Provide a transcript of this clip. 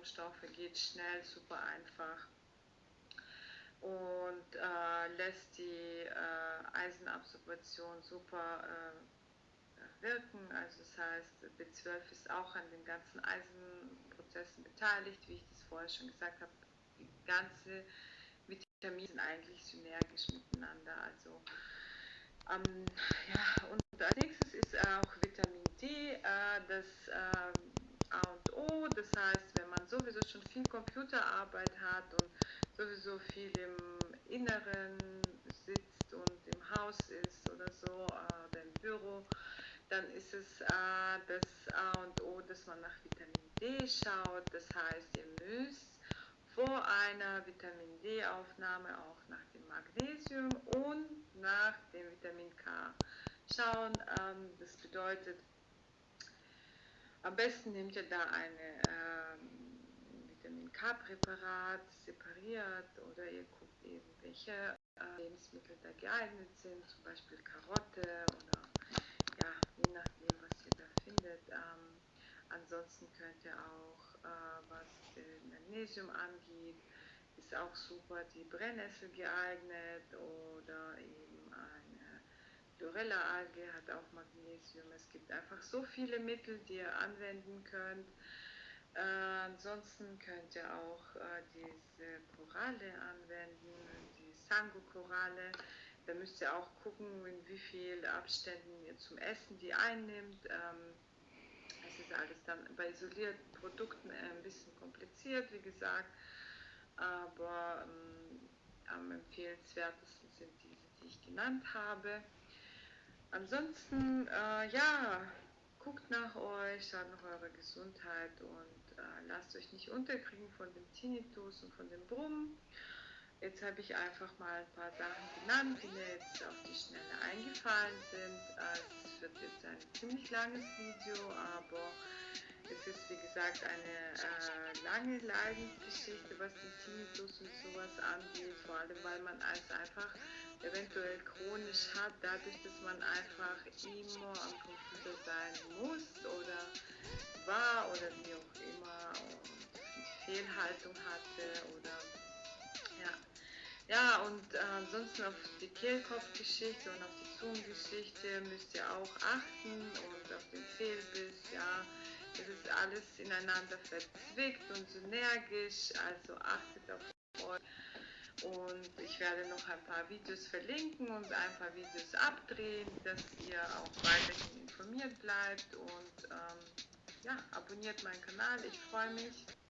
Nährbodenstoffe, geht schnell, super einfach und lässt die Eisenabsorption super wirken. Also das heißt, B12 ist auch an den ganzen Eisenprozessen beteiligt, wie ich das vorher schon gesagt habe. Die ganze Vitamine sind eigentlich synergisch miteinander. Also ja, und als nächstes ist auch Vitamin D, das A und O. Das heißt, wenn man sowieso schon viel Computerarbeit hat und sowieso viel im Inneren sitzt und im Haus ist oder so, oder im Büro, dann ist es das A und O, dass man nach Vitamin D schaut. Das heißt, ihr müsst vor einer Vitamin D-Aufnahme auch nach dem Magnesium und nach dem Vitamin K schauen. Das bedeutet, am besten nehmt ihr da eine Vitamin K-Präparat separiert oder ihr guckt eben, welche Lebensmittel da geeignet sind, zum Beispiel Karotte oder ja, je nachdem, was ihr da findet. Ansonsten könnt ihr auch, was Magnesium angeht, ist auch super die Brennnessel geeignet oder eben eine Chlorella-Alge hat auch Magnesium. Es gibt einfach so viele Mittel, die ihr anwenden könnt. Ansonsten könnt ihr auch diese Koralle anwenden, die Sango-Koralle. Da müsst ihr auch gucken, in wie viel Abständen ihr zum Essen die einnimmt. Es ist alles dann bei isolierten Produkten ein bisschen kompliziert, wie gesagt, aber am empfehlenswertesten sind diese, die ich genannt habe. Ansonsten, ja, guckt nach euch, schaut nach eurer Gesundheit und lasst euch nicht unterkriegen von dem Tinnitus und von dem Brummen. Jetzt habe ich einfach mal ein paar Sachen genannt, die mir jetzt auf die Schnelle eingefallen sind. Es wird jetzt ein ziemlich langes Video, aber es ist wie gesagt eine lange Leidensgeschichte, was den Tinnitus und sowas angeht, vor allem weil man es einfach eventuell chronisch hat, dadurch, dass man einfach immer am Computer sein muss oder war oder wie auch immer und Fehlhaltung hatte oder ja. Ja, und ansonsten auf die Kehlkopfgeschichte und auf die Zungengeschichte müsst ihr auch achten und auf den Fehlbiss, ja. Es ist alles ineinander verzwickt und synergisch, also achtet auf euch. Und ich werde noch ein paar Videos verlinken und ein paar Videos abdrehen, dass ihr auch weiterhin informiert bleibt und ja, abonniert meinen Kanal, ich freue mich.